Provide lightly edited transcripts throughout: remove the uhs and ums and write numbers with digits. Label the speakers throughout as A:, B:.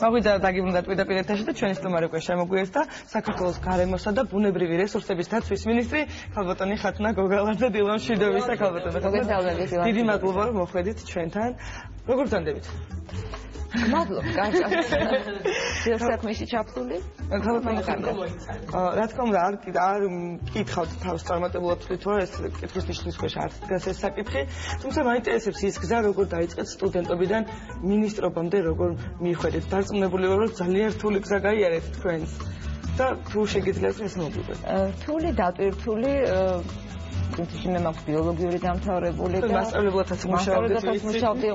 A: Მაგვიდა დაგიბრუნდათ პირდაპირ ეთერში და ჩვენი სტუმარი უკვე შემოგვიერთდა საქართველოს გარემოსა და ბუნებრივი რესურსების დაცვის მინისტრი ქალბატონი ხათნა გოგალაძე დილონ მშვიდობისა ქალბატონი. დიდი მადლობა რომ მოხვედით ჩვენთან. როგორ გრძანდებით?
B: მადლობა, კარგად. საქმეში ჩაფრული?
A: ქალბატონი ხათნა. რა თქმა უნდა, არ მკითხავთ თავს წარმატებულად თვითო ეს კითხვის ნიშნის ქვეშ არ დგას ეს საკითხი, თუმცა მაინტერესებს ის გზა როგორ დაიწყეთ სტუდენტობიდან მინისტრობამდე როგორ მიხვედით. დარწმუნებული ვარ რომ ძალიან რთული გზა გაიარეთ თქვენს და თუ შეგიძლიათ ეს მოგვიგოთ.
B: რთული, დატვირთული თუმცა მე მაქვს ბიოლოგიური დამთავრებული და
A: მასწავლებელადაც მუშაობდით.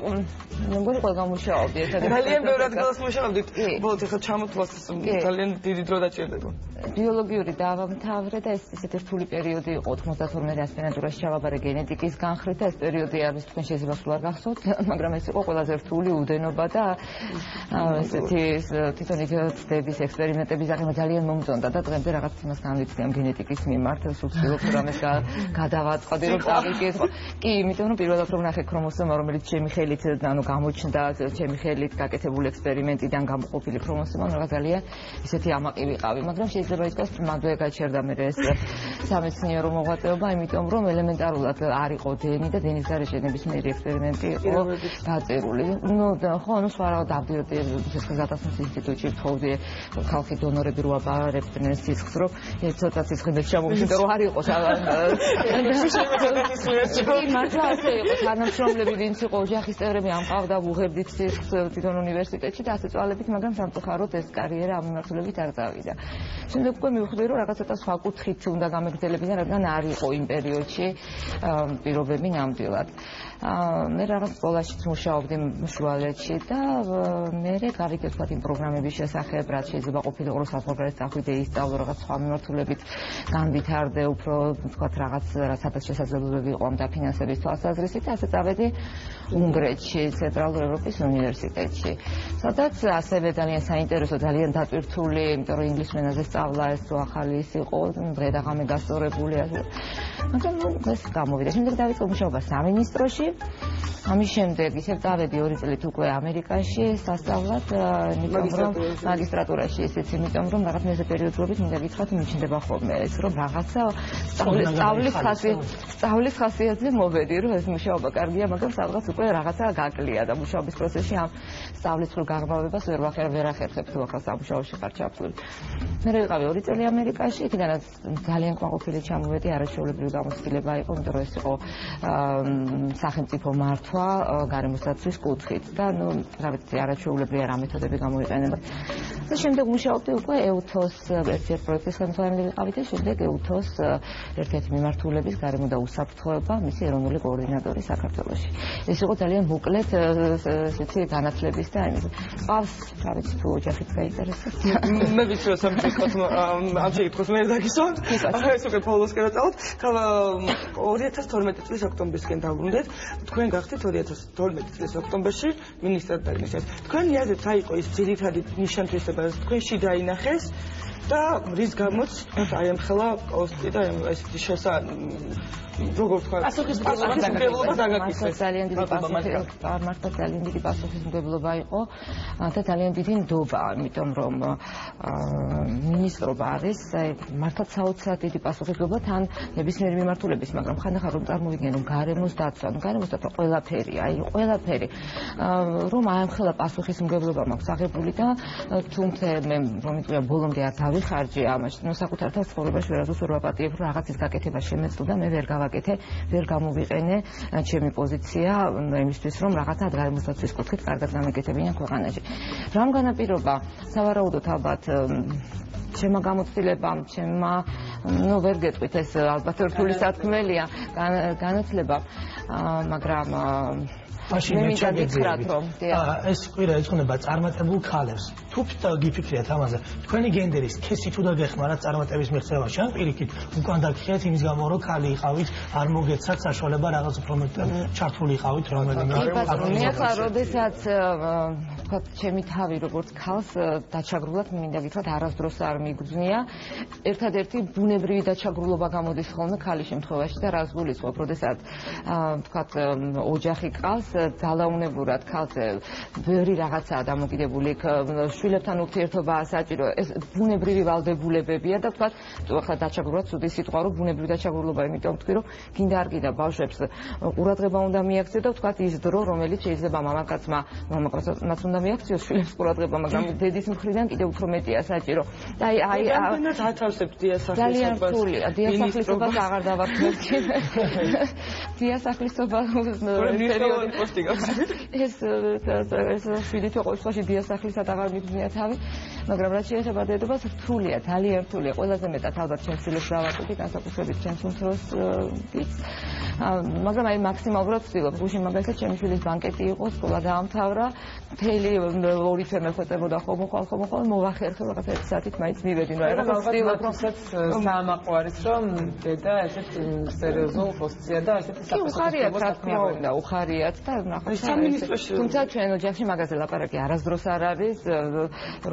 B: მეგონი ყველგან მუშაობდი ერთადერთი.
A: ძალიან ბევრად გალს მუშაობდით. ბოლოს ახლა ჩამოთვლას ძალიან დიდი დრო დაჭირდება.
B: ბიოლოგიური დავამთავრე და ეს ისეთი რთული პერიოდი იყო 92 ასპირანტურაში ჩავაბარე გენეტიკის განხრით და ეს პერიოდი არის თქვენ შეიძლება სულ არ გახსოვთ, მაგრამ ეს იყო ყველაზე რთული უდენობა და ესეთი თვითონ იგდების ექსპერიმენტების აღება ძალიან მომწონდა და დღემდე რაღაც იმას განვიცდი ამ გენეტიკის მიმართ, სულ ვცდილობ რომ ეს გადავაწყდი რომ წავიკითხო. კი, იმიტომ რომ პირველად რომ ნახე ქრომოსომა, რომელიც ჩემი ხელით გამოჩნდა, ჩემი ხელით გაკეთებული ექსპერიმენტიდან გამოყოფილი ქრომოსომა, რაღაც ძალიან ისეთი ამაყი ვიყავი, მაგრამ შეიძლება ითქვას მანდ გაჩერდა მე ეს სამეცნიერო მოღვაწეობა, იმიტომ რომ ელემენტარულად არ იყო დენი და დენის გარეშე ნებისმიერი ექსპერიმენტი იყო დაწერილი. ხო, სხვა რაღაც დავდიოდი სიცოცხლისადასვლის ინსტიტუტში, ვთხოვდი ხალხი დონორები რო აბარებდნენ სიცხს, რომ ცოტა სიცხეს ჩამოვიდა, რომ არ იყოს მართლა ასე იყო, თანამშრომლები ვინც იყო, ოჯახის წევრები ამყავდა, ვუღებდით სიცხს თვითონ უნივერსიტეტში და ასე წვალებით, მაგრამ სამწუხაროდ ეს კარიერა ამ მიმართულებით არ წავიდა. შემდეგ უკვე მივხვდი, რომ რაღაც ცოტა სხვა კუთხით უნდა გამეგრძელებინა, რადგან არ იყო იმ პერიოდში პირობები ნამდვილად. მე რაღაც სკოლაშიც მუშაობდი შუალედში და მე გავიგე თქვა იმ პროგრამების შესახებ, რაც შეიძლება ყოფილიყო რომ საზღვარგარეთ წახვიდე, ისწავლო რაღაც სხვა მიმართულებით, განვითარდე უფრო თქვა რაღაც სადაც შესაძლებლობები იყო ამ დაფინანსების თვალსაზრისით და ასე წავედი უნგრეთში, ცენტრალურ ევროპის უნივერსიტეტში. სადაც ასევე ძალიან საინტერესო, ძალიან დატვირთული, იმიტომ რომ ინგლისურ ენაზე სწავლა ეს თუ ახალი ის იყო, დღე და ღამე გასწორებული ასე. მაგრამ ეს გამოვიდა. შემდეგ დავიწყე მუშაობა სამინისტროში. ამის შემდეგ ისევ წავედი 2 წლით უკვე ამერიკაში სასწავლად, იმიტომ რომ მაგისტრატურაში ისიც, იმიტომ რომ რაღაც მეზე პერიოდულობით მინდა გითხრათ, მიჩნდება ხოლმე ეს რომ რაღაცა სწავლის ხასიათზე მოვედი, რომ ეს მუშაობა კარგია, მაგრამ სადღაც უკვე რაღაცა გაკლია და მუშაობის პროცესში ამ სწავლის სრულ გაღრმავებას ვერ ახერხებ თუ ახლა სამუშაოში ხარ ჩაფლული. მე ვიყავი 2 წელი ამერიკაში, იქიდანაც ძალიან კმაყოფილი ჩამოვედი, არაჩვეულებრივი გამოცდილება იყო, იმიტომ რომ ეს იყო სახელმწიფო მართვა გარემოსდაცვის კუთხით და რა ვიცი, არაჩვეულებრივი რა მეთოდები გამოიყენება. და შემდეგ მუშაობდი უკვე EUTHOS ერთ პროექტის ხელმძღვანელი ვიყავი და შემდეგ EUTHOS ერთ-ერთი მიმართულების გარემო და უსაფრთხოება, მისი ეროვნული კოორდინატორი საქართველოში. ეს იყო ძალიან მოკლედ ესეთი განათლების და იმის. ყავს, რა ვიცი, თუ ოჯახით გაინტერესებს.
A: მე ვიცი რომ ამ შეკითხვას მე დაგისვამ. ეს უკვე პოლოსკენ წავთ. 2012 წლის ოქტომბერისკენ დაბრუნდეთ. თქვენ გახდით 2012 წლის ოქტომბერში მინისტრად დაგნიშნეთ. თქვენი აზრით რა იყო ის ძირითადი ნიშან-თვისება, რაც თქვენში დაინახეს და რის გამოც აი ამ ხელა პოსტი და ესეთი როგორ ვთქვა, პასუხისმგებლობა დაგაკისრეს.
B: ძალიან დიდი პასუხისმგებლობა იყო და ძალიან დიდი ნდობა, იმიტომ რომ მინისტრობა არის მართლაც საოცრად დიდი პასუხისმგებლობა თან ნებისმიერი მიმართულების, მაგრამ ხანდახან რომ წარმოვიდგინო გარემოს დაცვა, გარემოს დაცვა ყველაფერი, ყველაფერი, რომ აი ამ ხელა პასუხისმგებლობა მაქვს აღებული და თუმცა მე რომ იტყვია ბოლომდე არ დავიხარჯე ამაში, საკუთარ თავს ცხოვრებაში ვერასდროს ვერ ვაპატიებ, რომ რაღაცის გაკეთება შემეძლო და მე ვერ ვერ გამოვიყენე ჩემი პოზიცია იმისთვის, რომ რაღაცა გარემოსდაცვის კუთხით კარგად გამეკეთებინა ქვეყანაში. რამ განაპირობა, სავარაუდოდ ალბათ ჩემმა გამოცდილებამ, ვერ გეტყვით ეს ალბათ რთული სათქმელია განათლება, მაგრამ
C: მაშინ
B: მეგიცხრათ რომ
C: ეს კვირა ეძღვნება წარმატებულ ქალებს. თუ გიფიქრიათ ამაზე, თქვენი გენდერის სქესი თუ დაგეხმარათ წარმატების მიღწევაში, ან პირიქით უკან დაგიხიათ იმის გამო, რომ ქალი იყავით, არ მოგეცათ საშუალება რაღაც უფრო მეტად ჩართული იყავით რომელიმე
B: მე ახლა როდესაც თქვა ჩემი თავი როგორც ქალს დაჩაგრულად მინდა გითხრათ არასდროს არ მიგრძნია. ერთადერთი ბუნებრივი დაჩაგრულობა გამოდის ხოლმე ქალის შემთხვევაში და რას გულისხმობ, როდესაც თქვათ ოჯახი ყავს, ძალაუნებურად ქალზე ბევრი რაღაცაა დამოკიდებული, შვილებთან ურთიერთობაა საჭირო, ეს ბუნებრივი ვალდებულებებია და თქვათ ახლა დაჩაგრულად ცუდი სიტყვა რომ ბუნებრივი დაჩაგრულობა, იმიტომ ვთქვი რომ გინდა არ გინდა ბავშვებს ყურადღება უნდა მიაქციო და თქვათ ის დრო რომელიც შეიძლება მამაკაცმაც უნდა მიაქციოს შვილებს ყურადღება, მაგრამ დედის მხრიდან კიდევ უფრო მეტია საჭირო. და აი
A: რამდენად ათავსებთ დიასახლისობას?
B: ძალიან რთულია. დიასახლისობას აღარ დავარქმევთ. დიასახლისობა
A: პერიოდი პოსტი გავს.
B: ეს შვიდი თვე ყოველ შემთხვევაში დიასახლისად აღარ მიგზნია თავი, მაგრამ რაც შეეხება დედობას, რთულია, ძალიან რთულია. ყველაზე მეტად ალბათ ჩემს შვილებს დავაკვირდი, განსაკუთრებით ჩემს უმცროს დიდს. მაგრამ აი მაქსიმალურად ვცდილობ, გუშინ მაგალითად ჩემი შვილის ბანკეტი იყო, სკოლა დაამთავრა, მთელი 2 თვე მეხვეწებოდა ხომ მოვახერხე რაღაც 1 საათით მაინც მივედინო. აი რაღაც ვცდილობ რომ
D: საამაყო არის რომ დედა ესეთ სერიოზულ პოსტია და ესეთი
B: უხარიათ რა თქმა უნდა, უხარიათ და ნახოთ
A: სამინისტროში
B: თუმცა ჩვენ ოჯახში მაგაზე ლაპარაკი არასდროს არ არის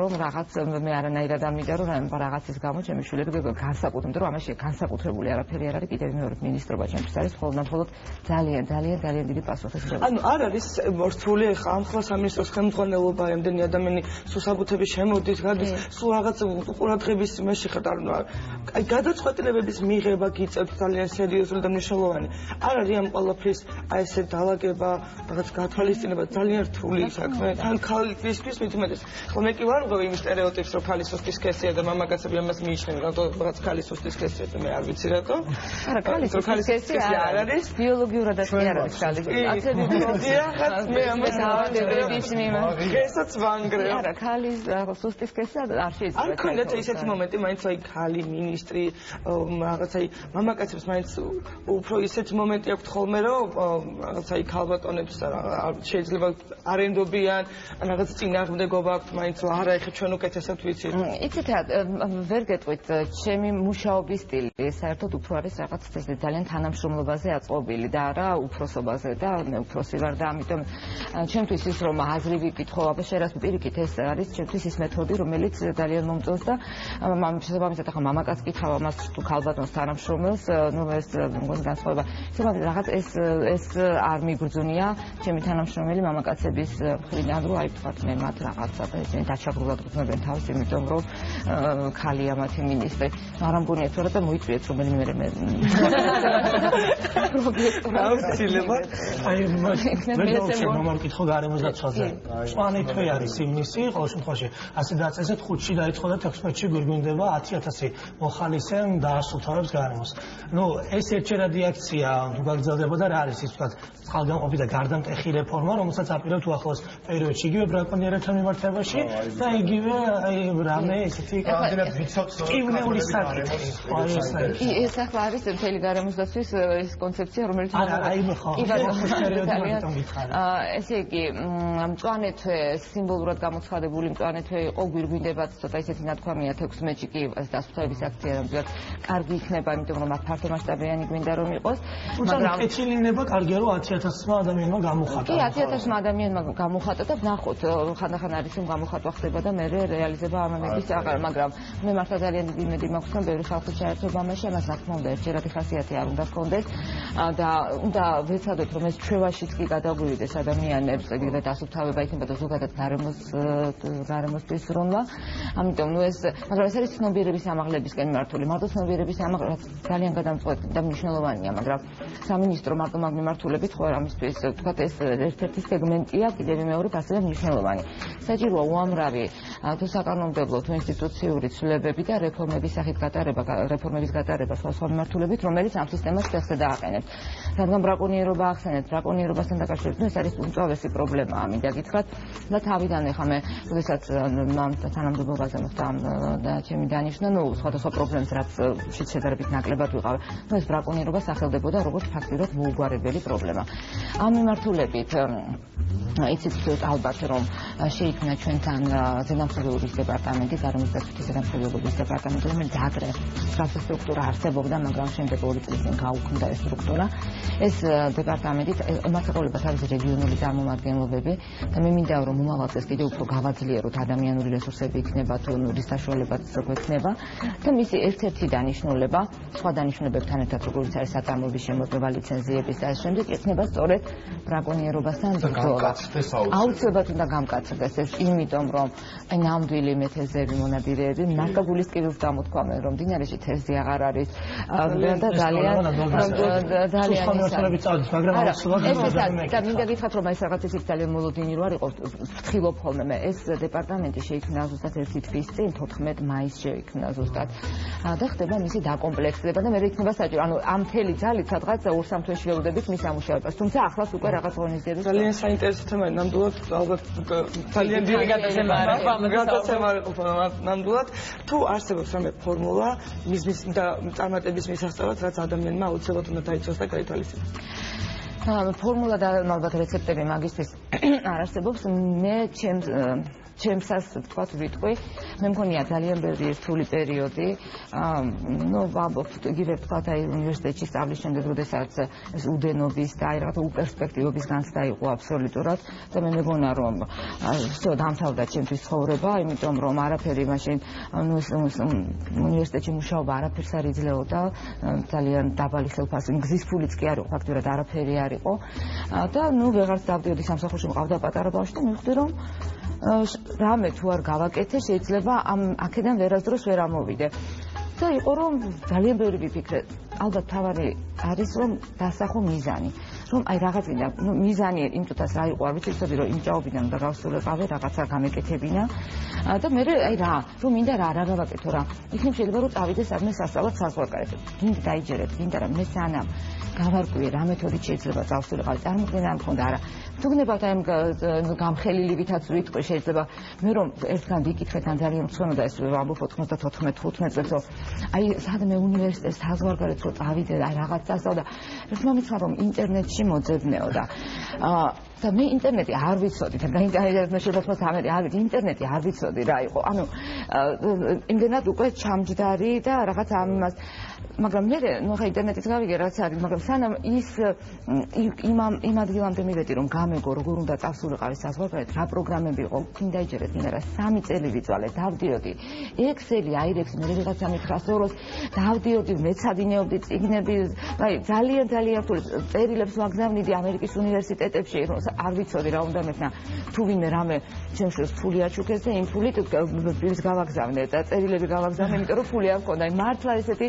B: რომ რაღაც მე არანაირად არ მინდა რომ რაღაცის გამო ჩემი შვილები განსაკუთრებით რომ ამაში განსაკუთრებული არაფერი არ არის კიდევ მეორე მინისტრობა ჩემთვის არის მხოლოდ ძალიან დიდი პასუხისმგებლობა.
A: ანუ არ არის რთული ხა ამ ხოლმე სამინისტროს ხელმძღვანელობა ამდენი ადამიანი სუსაბუთების შემოდის გადის სულ რაღაც ყურადღების იმაში ხარ აი გადაწყვეტილებების მიღება გიწევთ ძალიან სერიოზული და მნიშვნელოვანი. არ არის ამ ყველაფრის აი ესე დაალაგება რაღაც გათვალისწინება ძალიან რთული საქმე. თან ქალისთვის მithumetes ხო მე კი ვარ მგონი იმ სტერეოტიპს რომ ქალი სუსტის სქესია და მამაკაცები ამას მიიჩნევენ რაღაც ქალი სუსტის სქესია და მე არ ვიცი რატო.
B: არა ქალი სუსტის სქესი არ არის ბიოლოგიურადაც კი არ არის ქალი. აცები
A: ბიოლოგია მე ამას
B: დაავადების მიმართ.
A: ესაც ვანგრევ.
B: არა ქალის სუსტის სქესი არ შეიძლება.
A: არ ქონდათ ისეთი მომენტი მაინც აი ქალი მინისტრი რაღაც აი მამაკაცებს მაინც უფრო ისეთი მომენტი აქვს ხოლმე რომ რაღაც აი ქალბატონებს შეიძლება არ ენდობიან რაღაც წინააღმდეგობა აქვს მაინც არა ეხა ჩვენ უკეთესად ვიცით.
B: იცით რა ვერ გეტყვით ჩემი მუშაობის სტილი საერთოდ უფრო არის რაღაც ძალიან თანამშრომლობაზე აწყობილი და არა უფროსობაზე და მე უფროსი ვარ და ამიტომ ჩემთვის ის რომ აზრივი კითხვა შერას პირიქით ეს არის ჩემთვის ის მეთოდი რომელიც ძალიან მომწონს და შესაბამისად ახლა მამაკაც კითხავ ამას თუ ქალბატონს თანამშრომელს ნუ ეს მგონი განსხვავება შესაბამისად რაღაც ეს არ მიგრძნია ჩემი თანამშრომელი მამაკაცების მხრიდან რომ აი თქვათ მე მათ რაღაცა და ისინი დაჩაგრულად გრძნობენ თავს იმიტომ რომ ქალია მათი მინისტრი არ ამგონიათ რა და მოიწვიეთ რომელიმე მე
A: აუცილებლად
C: აი მე მომკითხო გარემოსდაცვაზე წვანი თვე არის იმისი ყოველ შემთხვევაში ასე დაწესეთ 5-ში დაიწყო და 16-ში გვირგვინდება 10,000 მოხალისე დაასრულებს გარემოს. ნუ ეს ერთჯერადი აქცია თუ გაგრძელდებოდა რა არის ის თქვა წყალგამყოფი და გარდამტეხი რეფორმა რომელსაც აპირებთ უახლოეს პერიოდში იგივე ბრაკონიერებთან მიმართებაში და იგივე აი რამე ესეთი კიბნეული საკითხი.
B: ეს ახლა არის მთელი გარემოსდაცვის ეს კონცეფცია რომელიც
C: აი ხო
B: ესე იგი მწვანე თვე სიმბოლურად გამოცხადებული მწვანე თვე იყო გვირგვინდებათ ცოტა ისეთი ნათქვამია 16-ში კი დასუფთავების აქცია ნამდვილად კარგი იქნება იმიტომ რომ ფართო მასშტაბიანი გვინდა რომ იყოს
C: მაგრამ კეთილინება კარგია რომ 10,000 ადამიანმა გამოხატა
B: კი 10,000 ადამიანმა გამოხატა და ნახოთ ხანდახან არის რომ გამოხატვა ხდება და მე რეალიზება ამამების აღარ მაგრამ მე მართლა ძალიან დიდი იმედი მაქვს რომ ბევრი ხალხი შეერთება ამაში ამას რა თქმა უნდა ერთჯერადი ხასიათი არ უნდა ჰქონდეს და უნდა ვეცადოთ რომ ეს ჩვევაშიც კი გადაგვივიდეს ადამიანებს ეგრევე დასუფთავება იქნება და ზოგადად გარემოსთვის ზრუნვა ამიტომ ნუ ეს მაგრამ ეს არის ცნობიერების ამაღლებისკენ მიმართული მარტო ცნობიერების ამაღლება ძალიან გადამწყვეტი და მნიშვნელოვანია მაგრამ სამინისტრო მარტო მაგ მიმართულებით ხო ამისთვის თქვათ ეს ერთ-ერთი სეგმენტია კიდევ მეორე ასევე მნიშვნელოვანი საჭიროა უამრავი თუ საკანონმდებლო თუ ინსტიტუციური ცვლილებები და რეფორმების სახით გატარება სხვა მიმართულებით რომელიც ამ სისტემას ხელზე დააყენებს რადგან ბრაკონიერობა ახსენეთ ბრაკონიერობასთან დაკავშირებით ეს არის უმწვავესი პრობლემა მინდა გითხრათ და თავიდან ახლა მე როდესაც თანამდებობაზე მოხდა და ჩემი დანიშნა ნუ სხვადასხვა პრობლემებს რაც შედარებით ნაკლებად ვიყავ ნუ ეს ბრაკონიერობა სახელდებოდა როგორც ფაქტიურად მოუგვარებელი პრობლემა ამ მიმართულებით იცით ალბათ რომ შეიქმნა ჩვენთან ზედამხედველობის დეპარტამენტი, გარემოს დაცვის ზედამხედველობის დეპარტამენტი, რომელიც ადრე მსგავსი სტრუქტურა არსებობდა, მაგრამ შემდეგ 2 წლის წინ გაუქმდა ეს სტრუქტურა. ეს დეპარტამენტი მას ეყოლებათ არის რეგიონული წარმომადგენლობები და მე მინდა რომ მომავალ წელს კიდევ უფრო გავაძლიეროთ ადამიანური რესურსები იქნება თუ რის საშუალებაც გვექნება და მისი ერთ-ერთი დანიშნულება სხვა დანიშნულებებთან ერთად როგორც არის საწარმოების შემოწმება ლიცენზიების და შემდეგ იქნება სწორედ ბრაკონიერობასთან ბრძოლა. აუცილებლად უნდა გამკაცდეს ეს იმიტომ რომ ნამდვილი მეთევზეები მონადირეები ნაკაგულის კიდევ გამოთქვამენ რომ დინარეში თევზი აღარ არის და ძალიან და მინდა გითხრათ რომ ეს რაღაც ისიც ძალიან მოლოდინი რო არ იყო ვთხილობ ხოლმე მე ეს დეპარტამენტი შეიქმნა ზუსტად 1 თვის წინ 14 მაისს შეიქმნა ზუსტად და ხდება მისი დაკომპლექტება და მე იქნება საჭირო ანუ ამ მთელი ძალით სადღაც 2-3 თვეში ველოდებით მის ამუშავებას თუმცა ახლაც უკვე რაღაც ღონისძიებებს
A: ძალიან საინტერესო თემა ნამდვილად ალბათ ძალიან დიდი გადაცემა ნამდვილად თუ არსებობს რამე ფორმულა მის და წარმატების მისაღწევად რაც ადამიანმა აუცილებლად უნდა დაიცვას და გაითვალისწინოს
B: ფორმულა და ალბათ რეცეპტები მაგისთვის არ არსებობს მე ჩემსაც თქვათ ვიტყვი მე მგონია ძალიან ბევრი რთული პერიოდი ნუ ვამბობთ იგივე თქვათ აი უნივერსიტეტში სწავლის შემდეგ როდესაც ეს უდენობის და აი რაღაცა უპერსპექტივობის განცდა იყო აბსოლუტურად და მე მეგონა რომ всё დამთავრდა ჩემთვის ცხოვრება იმიტომ რომ არაფერი მაშინ ნუ უნივერსიტეტში მუშაობა არაფერს არ იძლეოდა ძალიან დაბალი ხელფასი გზის ფულიც კი არ იყო ფაქტურად არაფერი არ იყო და ნუ ვეღარც დავდიოდი სამსახურში მყავდა პატარა ბავშვი და მივხვდი რომ რამე თუ არ გავაკეთე შეიძლება ამ აქედან ვერასდროს ვერ ამოვიდე და იყო რომ ძალიან ბევრი ვიფიქრე ალბათ თავარი არის რომ დასახო მიზანი რომ აი რაღაც გინდა მიზანი იმ წუთას რა იყო არ ვიცი ვთქვი რომ იმ ჭაობიდან და გავსულიყავე რაღაცა გამეკეთებინა და მე აი რა რომ მინდა რა გავაკეთო რა იქნებ შეიძლება რომ წავიდე სადმე სასწავლად საზღვარგარეთ გინდა დაიჯერეთ გინდა რა მე სანამ გავარკვიე რა მეთოდით შეიძლება წავსულიყავე წარმოქმნა არ მქონდა არა თუ გნებავთ აი გამხელილივითაც ვიტყვი შეიძლება მე რომ ერთგან ვიკითხეთ ან ძალიან მწვანო და ეს ვამბობ 94-15 წელს აი სადმე უნივერსიტეტს საზღვარგარეთ რო წავიდე აი რაღაც დასავდა ერთმა მითხრა რომ ინტერნეტში მოძებნეო და მე ინტერნეტი არ ვიცოდი და მე შეიძლება თამერი არ ვიცი ინტერნეტი არ ვიცოდი რა იყო ანუ იმდენად უკვე ჩამჯდარი და რაღაც ამას მაგრამ მე ნუ ხა ინტერნეტით გავიგე რაც არის მაგრამ სანამ ის იმ ადგილამდე მივედი რომ გამეგო როგორ უნდა წავსულიყავი საზღვარგარეთ რა პროგრამები იყო კიდაიჯერეთ მინდა რა 3 წელი ვიწვალე დავდიოდი ექსელი აირექსი მე რაღაცა მითხრა სოროს დავდიოდი მეცადინეობდი წიგნები აი ძალიან რთული წერილებს ვაგზავნიდი ამერიკის უნივერსიტეტებში არ ვიცოდი რა უნდა მეთქნა თუ ვინმე რამე ჩემს ფული აჩუქეს და იმ ფულით ის გავაგზავნე და წერილები გავაგზავნე იმიტომ რომ ფული არ მქონდა აი მართლა ესეთი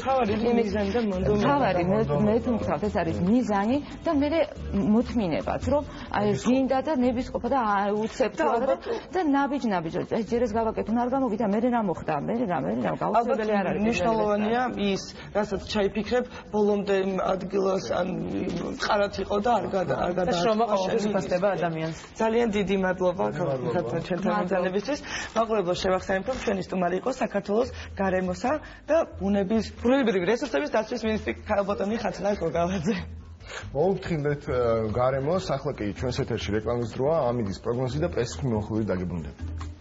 A: მიზანი და
B: თავარი მე თუ მქრავთ ეს არის მიზანი და მე მოთმინებაც რომ აი გინდა და ნებისყოფა და უცებ და ნაბიჯ ეს ჯერეს გავაკეთო არ გამოვიდა მე რა მოხდა მე რა გაუცებელი არ არის
A: მნიშვნელოვანია ის რასაც ჩაიფიქრებ ბოლომდე ადგილას ან წყარად იყო და არ
D: გადაარჩება ადამიანს
A: ძალიან დიდი მადლობა ჩვენთან მოძალებისთვის მაყურებელს შევახსენებთ რომ ჩვენი სტუმარი იყო საქართველოს გარემოსა და ბუნებრივი რესურსების დაცვის მინისტრი ქალბატონი ხათნა გოგალაძე
E: მოვფრთხილდეთ გარემოს ახლა კი ჩვენს ეთერში რეკლამის დროა ამიდის პროგნოზი და პრესის მიმოხილვით დაგებრუნდებით